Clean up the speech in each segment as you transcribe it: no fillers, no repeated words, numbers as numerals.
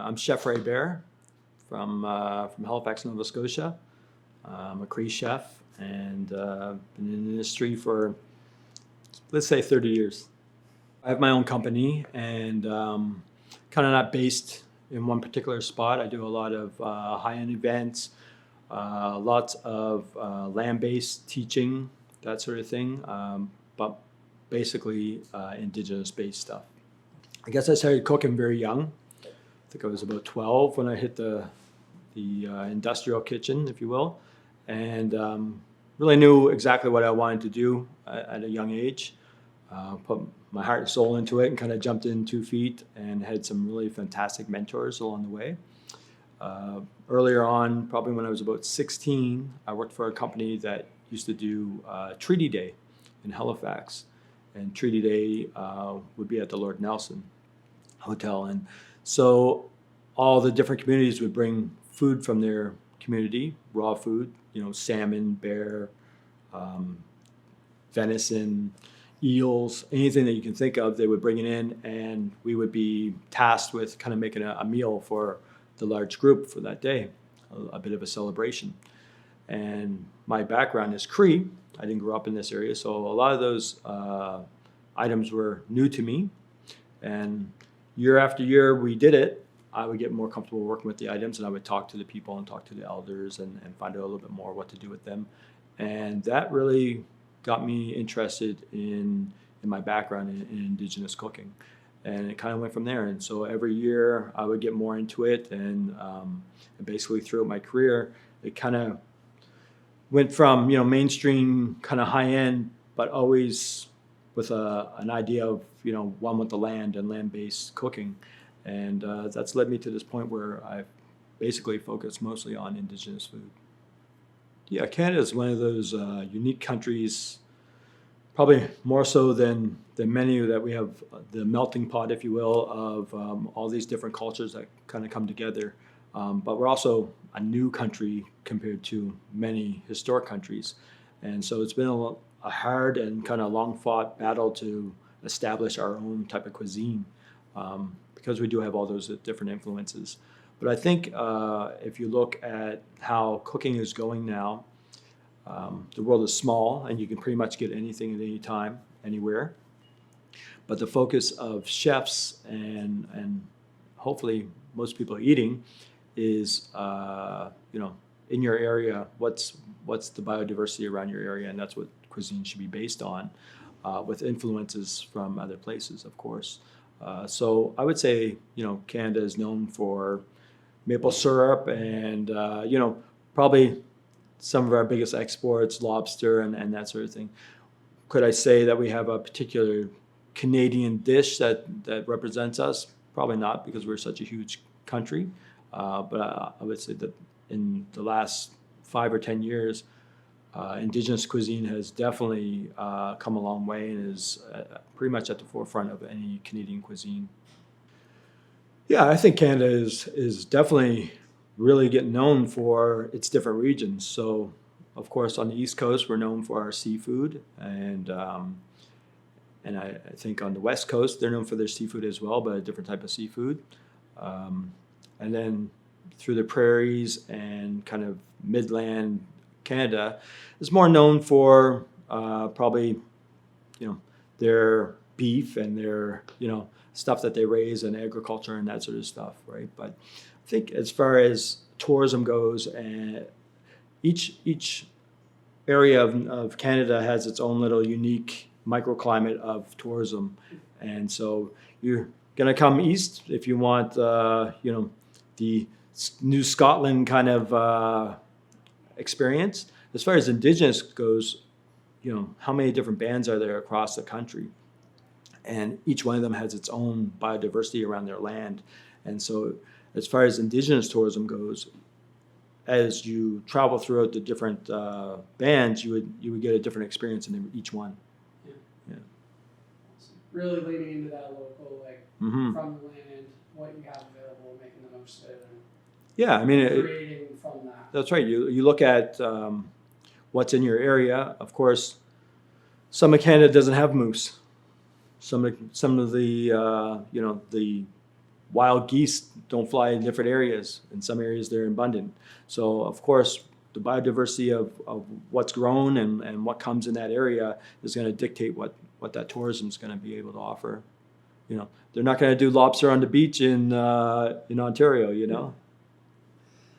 I'm Chef Ray Bear from Halifax, Nova Scotia. I'm a Cree chef and been in the industry for, let's say, 30 years. I have my own company and kind of not based in one particular spot. I do a lot of high-end events, lots of land-based teaching, that sort of thing, but basically Indigenous-based stuff. I guess I started cooking very young. I think I was about 12 when I hit the industrial kitchen, if you will, and really knew exactly what I wanted to do at a young age. Put my heart and soul into it and kind of jumped in 2 feet and had some really fantastic mentors along the way. Earlier on, probably when I was about 16, I worked for a company that used to do Treaty Day in Halifax. And Treaty Day would be at the Lord Nelson Hotel. And so all the different communities would bring food from their community, raw food, salmon, bear, venison, eels, anything that you can think of, they would bring it in, and we would be tasked with kind of making a meal for the large group for that day, a bit of a celebration. And my background is Cree. I didn't grow up in this area, so a lot of those items were new to me. And year after year we did it, I would get more comfortable working with the items, and I would talk to the people and talk to the elders and find out a little bit more what to do with them. And that really got me interested in my background in Indigenous cooking. And it kind of went from there. And so every year I would get more into it, and basically throughout my career, it kind of went from mainstream kind of high end, but always with an idea of one with the land and land-based cooking, and that's led me to this point where I've basically focused mostly on Indigenous food. Yeah, Canada is one of those unique countries, probably more so than many, that we have the melting pot, if you will, of all these different cultures that kind of come together. But we're also a new country compared to many historic countries. And so it's been a hard and kind of long-fought battle to establish our own type of cuisine, because we do have all those different influences. But I think if you look at how cooking is going now, the world is small and you can pretty much get anything at any time, anywhere. But the focus of chefs and hopefully most people eating is, in your area, what's the biodiversity around your area, and that's what cuisine should be based on, with influences from other places, of course. So I would say, Canada is known for maple syrup and, probably some of our biggest exports, lobster and that sort of thing. Could I say that we have a particular Canadian dish that represents us? Probably not, because we're such a huge country. But I would say that in the last 5 or 10 years, Indigenous cuisine has definitely come a long way and is pretty much at the forefront of any Canadian cuisine. Yeah, I think Canada is definitely really getting known for its different regions. So, of course, on the East Coast, we're known for our seafood, and I think on the West Coast, they're known for their seafood as well, but a different type of seafood. And then through the prairies and kind of midland Canada is more known for probably, their beef and their, stuff that they raise and agriculture and that sort of stuff, right? But I think as far as tourism goes, each area of Canada has its own little unique microclimate of tourism. And so you're going to come east if you want, the New Scotland kind of experience. As far as Indigenous goes, how many different bands are there across the country? And each one of them has its own biodiversity around their land. And so as far as Indigenous tourism goes, as you travel throughout the different bands, you would get a different experience in each one. Yeah. Really leaning into that local, from the land, what you have available, making the most of it, and yeah, I mean, creating from that. That's right. You look at what's in your area. Of course, some of Canada doesn't have moose. Some of the the wild geese don't fly in different areas. In some areas they're abundant. So of course, the biodiversity of what's grown and what comes in that area is going to dictate what that tourism is going to be able to offer. You know, they're not going to do lobster on the beach in Ontario, you know?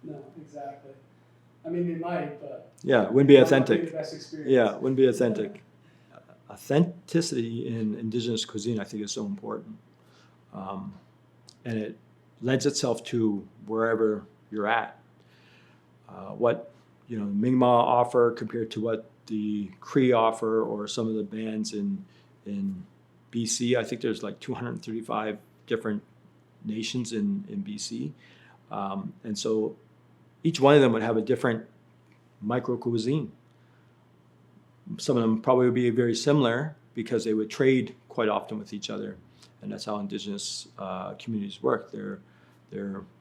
No, exactly. I mean, they might, but Yeah, it wouldn't be might not authentic. the best experience. Yeah, it wouldn't be authentic. Authenticity in Indigenous cuisine, I think, is so important. And it lends itself to wherever you're at. What Mi'kmaq offer compared to what the Cree offer, or some of the bands in BC. I think there's like 235 different nations in BC, and so each one of them would have a different micro cuisine. Some of them probably would be very similar because they would trade quite often with each other, and that's how Indigenous communities work. They're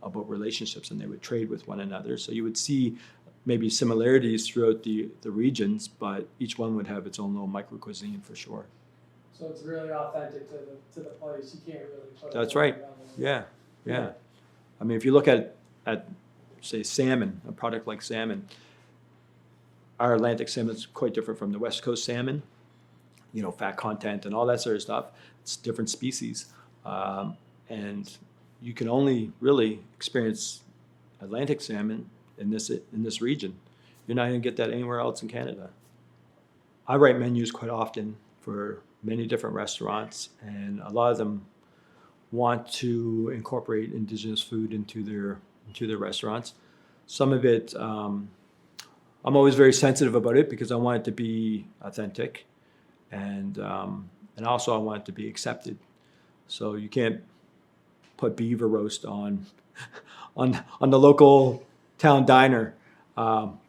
about relationships, and they would trade with one another. So you would see maybe similarities throughout the regions, but each one would have its own little micro cuisine for sure. So it's really authentic to the place. You can't really put. That's right. Yeah. I mean, if you look at say salmon, a product like salmon, our Atlantic salmon is quite different from the West Coast salmon. You know, fat content and all that sort of stuff. It's different species, and you can only really experience Atlantic salmon in this region. You're not going to get that anywhere else in Canada. I write menus quite often for many different restaurants, and a lot of them want to incorporate Indigenous food into their restaurants. Some of it, I'm always very sensitive about it because I want it to be authentic, and also I want it to be accepted. So you can't put beaver roast on the local town diner,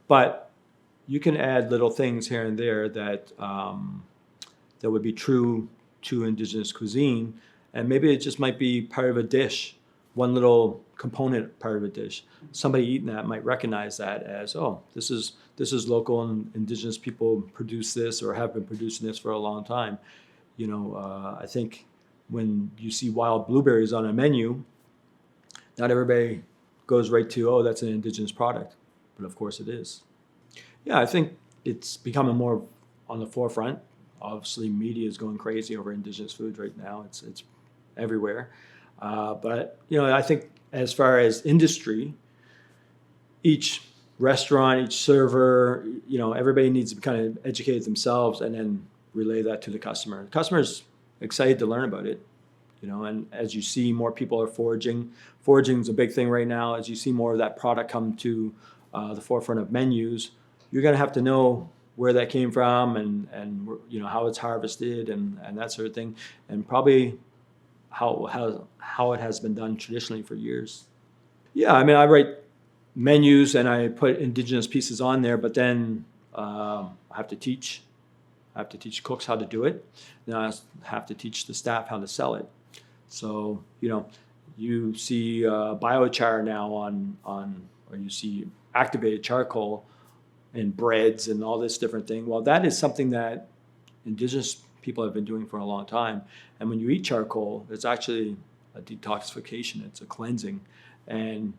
but you can add little things here and there that would be true to Indigenous cuisine, and maybe it just might be part of a dish, one little component part of a dish. Somebody eating that might recognize that as, oh, this is local, and Indigenous people produce this or have been producing this for a long time. You know, I think when you see wild blueberries on a menu, not everybody goes right to, oh, that's an Indigenous product, but of course it is. Yeah, I think it's becoming more on the forefront. Obviously, media is going crazy over Indigenous food right now. It's everywhere. But I think as far as industry, each restaurant, each server, everybody needs to kind of educate themselves and then relay that to the customer. The customer's excited to learn about it, and as you see more people are foraging is a big thing right now. As you see more of that product come to the forefront of menus, you're going to have to know where that came from and how it's harvested and that sort of thing, and probably how it has been done traditionally for years. Yeah, I mean, I write menus and I put Indigenous pieces on there, but then I have to teach cooks how to do it. Then I have to teach the staff how to sell it. So you see biochar now or you see activated charcoal in breads and all this different thing. Well, that is something that Indigenous people have been doing for a long time. And when you eat charcoal, it's actually a detoxification. It's a cleansing, and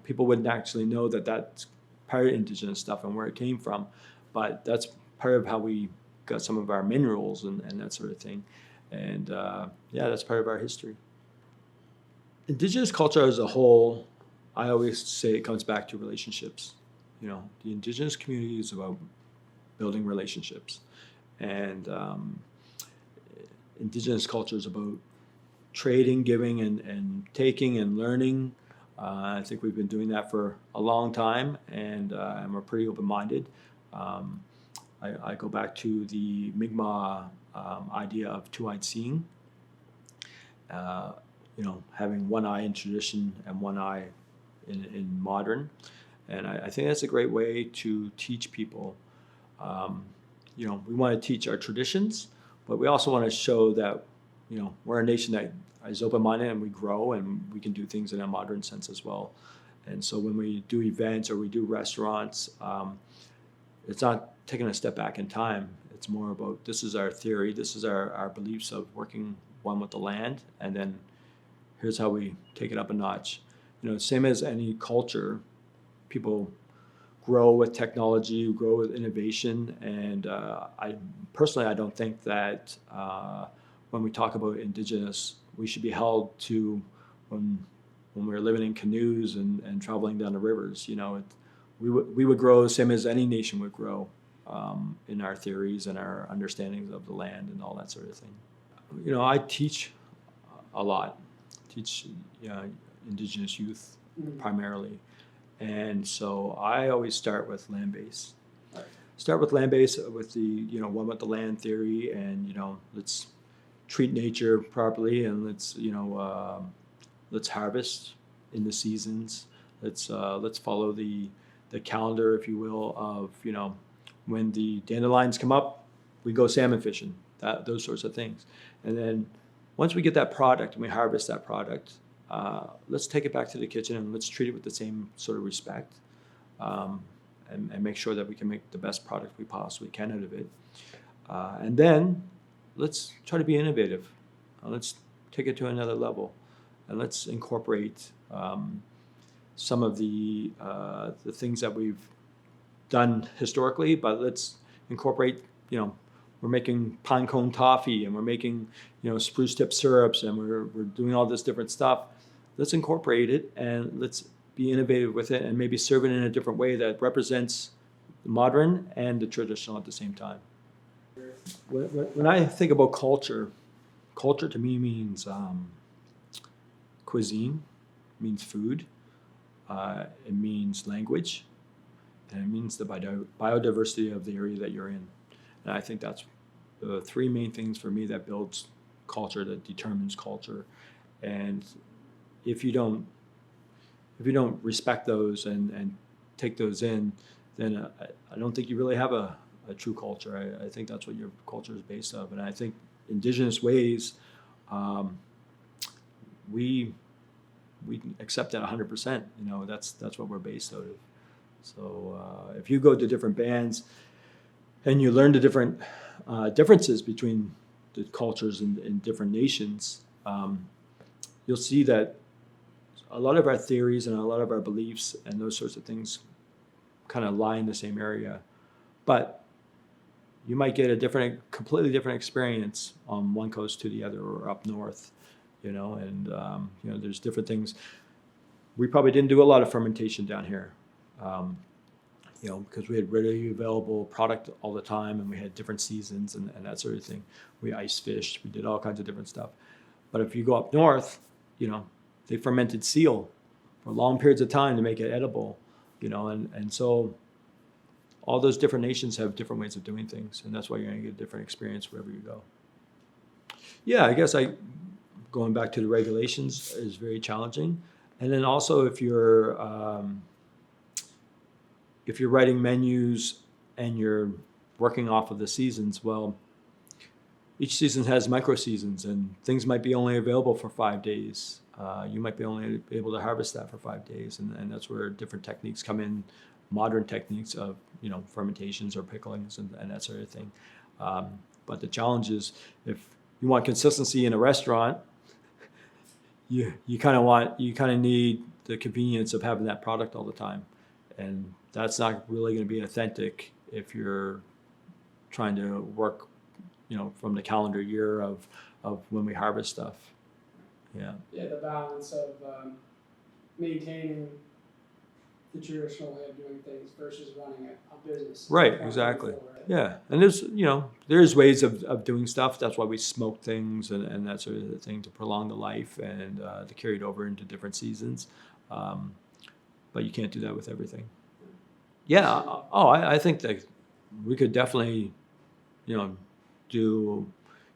people wouldn't actually know that that's part of Indigenous stuff and where it came from, but that's part of how we got some of our minerals and that sort of thing. And that's part of our history. Indigenous culture as a whole, I always say it comes back to relationships. The Indigenous community is about building relationships, and Indigenous culture is about trading, giving, and taking and learning. I think we've been doing that for a long time, and we're pretty open-minded. I go back to the Mi'kmaq idea of two-eyed seeing. Having one eye in tradition and one eye in modern. And I think that's a great way to teach people. We want to teach our traditions, but we also want to show that, we're a nation that is open-minded and we grow and we can do things in a modern sense as well. And so when we do events or we do restaurants, it's not taking a step back in time. It's more about, this is our theory, this is our beliefs of working one with the land, and then here's how we take it up a notch. Same as any culture, people grow with technology, grow with innovation, and I don't think that when we talk about Indigenous, we should be held to when we're living in canoes and traveling down the rivers. We would grow the same as any nation would grow in our theories and our understandings of the land and all that sort of thing. I teach a lot, teach Indigenous youth primarily. And so I always start with land-based. Start with land-based with the, one with the land theory, and, let's treat nature properly, and let's harvest in the seasons. Let's follow the calendar, if you will, of, when the dandelions come up, we go salmon fishing, those sorts of things. And then once we get that product and we harvest that product, let's take it back to the kitchen and let's treat it with the same sort of respect, and make sure that we can make the best product we possibly can out of it. And then let's try to be innovative. Let's take it to another level, and let's incorporate some of the things that we've done historically, but let's incorporate, we're making pine cone toffee, and we're making, spruce tip syrups, and we're doing all this different stuff. Let's incorporate it, and let's be innovative with it, and maybe serve it in a different way that represents the modern and the traditional at the same time. When I think about culture to me means cuisine, means food, it means language, and it means the biodiversity of the area that you're in. And I think that's the three main things for me that builds culture, that determines culture. And if you don't respect those and take those in, then I don't think you really have a true culture. I think that's what your culture is based on. And I think Indigenous ways, we accept that 100%. That's what we're based out of. So if you go to different bands and you learn the different differences between the cultures in different nations, you'll see that a lot of our theories and a lot of our beliefs and those sorts of things kind of lie in the same area. But you might get a completely different experience on one coast to the other, or up north, and there's different things. We probably didn't do a lot of fermentation down here, because we had readily available product all the time, and we had different seasons and that sort of thing. We ice fished, we did all kinds of different stuff. But if you go up north, they fermented seal for long periods of time to make it edible, and so all those different nations have different ways of doing things, and that's why you're going to get a different experience wherever you go. Yeah, I guess going back to the regulations is very challenging. And then also if you're writing menus and you're working off of the seasons, well, each season has micro seasons, and things might be only available for 5 days. You might be only able to harvest that for 5 days, and that's where different techniques come in, modern techniques of fermentations or picklings and that sort of thing. But the challenge is, if you want consistency in a restaurant, you kind of need the convenience of having that product all the time, and that's not really going to be authentic if you're trying to work from the calendar year of when we harvest stuff. Yeah, the balance of maintaining the traditional way of doing things versus running a business. Right, exactly. Yeah, and there's ways of doing stuff. That's why we smoke things and that sort of thing to prolong the life and to carry it over into different seasons. But you can't do that with everything. Yeah. I think that we could definitely, do,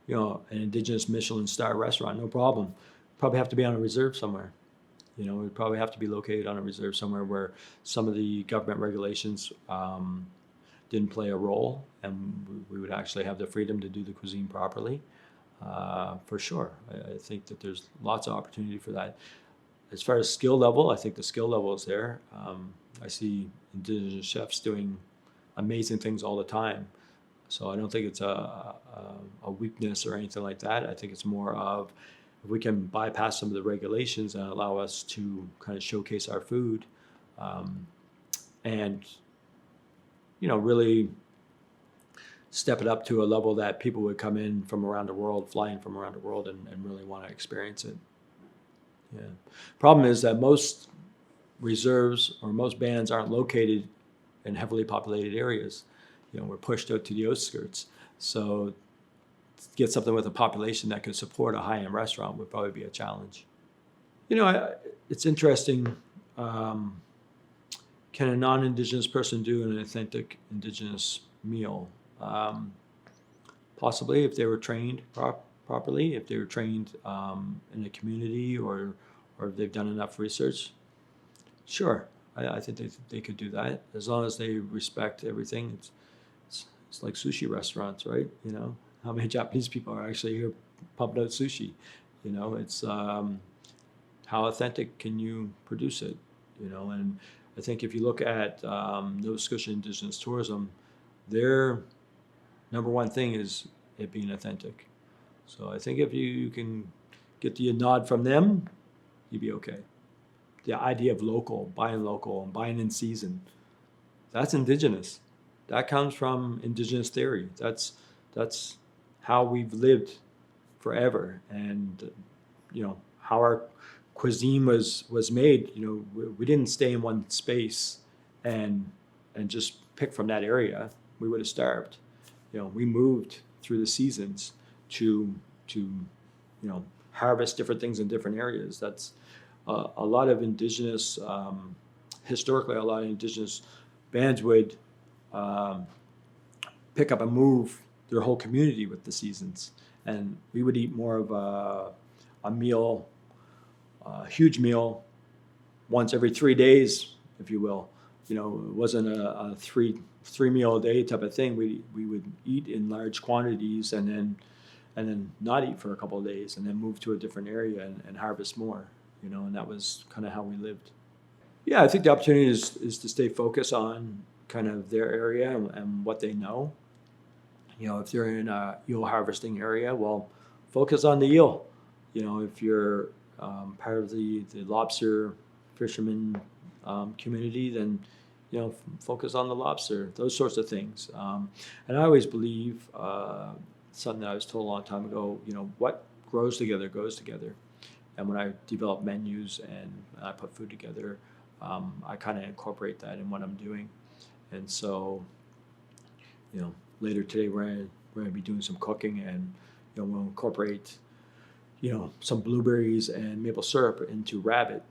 an Indigenous Michelin star restaurant, no problem. Probably have to be on a reserve somewhere. We'd probably have to be located on a reserve somewhere where some of the government regulations didn't play a role, and we would actually have the freedom to do the cuisine properly. For sure. I think that there's lots of opportunity for that. As far as skill level, I think the skill level is there. I see Indigenous chefs doing amazing things all the time. So I don't think it's a weakness or anything like that. I think it's more of if we can bypass some of the regulations and allow us to kind of showcase our food, and really step it up to a level that people would come in from around the world, fly in from around the world, and really want to experience it. Yeah. Problem is that most reserves or most bands aren't located in heavily populated areas. We're pushed out to the outskirts. So to get something with a population that can support a high-end restaurant would probably be a challenge. It's interesting. Can a non-Indigenous person do an authentic Indigenous meal? Possibly, if they were trained properly, if they were trained in the community, or if they've done enough research. Sure, I think they could do that, as long as they respect everything. It's like sushi restaurants, right? How many Japanese people are actually here pumping out sushi? It's how authentic can you produce it? And I think if you look at Nova Scotia Indigenous tourism, their number one thing is it being authentic. So I think if you can get the nod from them, you'd be okay. The idea of local and buying in season, that's Indigenous. That comes from Indigenous theory. That's how we've lived forever, and how our cuisine was made. We didn't stay in one space and just pick from that area. We would have starved. We moved through the seasons to harvest different things in different areas. That's a lot of Indigenous, historically, a lot of Indigenous bands would pick up and move their whole community with the seasons. And we would eat more of a meal, a huge meal, once every 3 days, if you will. It wasn't a three meal a day type of thing. We would eat in large quantities and then not eat for a couple of days, and then move to a different area and harvest more. And that was kind of how we lived. Yeah, I think the opportunity is to stay focused on kind of their area and what they know. If they're in a eel harvesting area, well, focus on the eel. If you're part of the lobster fisherman community, then focus on the lobster, those sorts of things. And I always believe something that I was told a long time ago. What grows together goes together. And when I develop menus and I put food together, I kind of incorporate that in what I'm doing. And so, later today we're going to be doing some cooking, and we'll incorporate some blueberries and maple syrup into rabbit.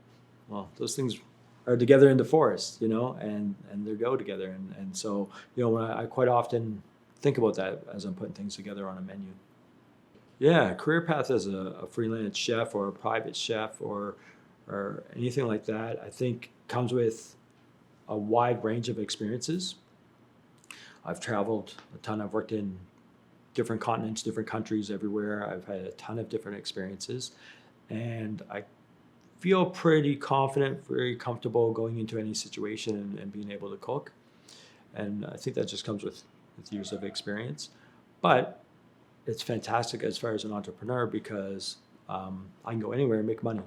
Well, those things are together in the forest, and they go together. And so, when I quite often think about that as I'm putting things together on a menu. Yeah, career path as a freelance chef or a private chef or anything like that, I think comes with a wide range of experiences. I've traveled a ton. I've worked in different continents, different countries, everywhere. I've had a ton of different experiences, and I feel pretty confident, very comfortable going into any situation and being able to cook. And I think that just comes with years of experience. But it's fantastic as far as an entrepreneur, because I can go anywhere and make money.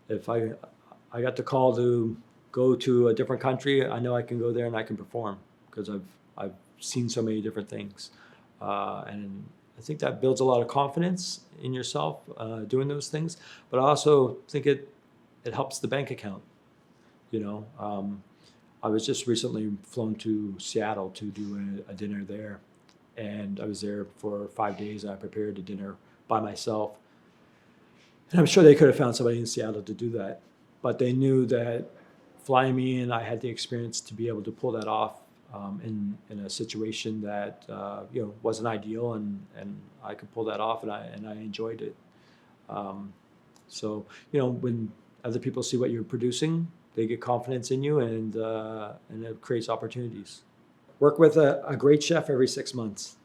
If I got the call to go to a different country, I know I can go there and I can perform, because I've seen so many different things. And I think that builds a lot of confidence in yourself doing those things. But I also think it helps the bank account. I was just recently flown to Seattle to do a dinner there. And I was there for 5 days, and I prepared a dinner by myself. And I'm sure they could have found somebody in Seattle to do that. But they knew that flying me in, I had the experience to be able to pull that off in a situation that wasn't ideal, and I could pull that off, and I enjoyed it. So when other people see what you're producing, they get confidence in you, and it creates opportunities. Work with a great chef every 6 months.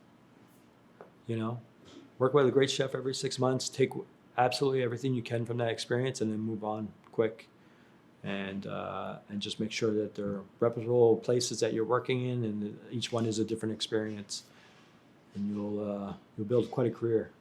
Work with a great chef every 6 months. Take absolutely everything you can from that experience, and then move on quick. And just make sure that there are reputable places that you're working in, and each one is a different experience, and you'll build quite a career.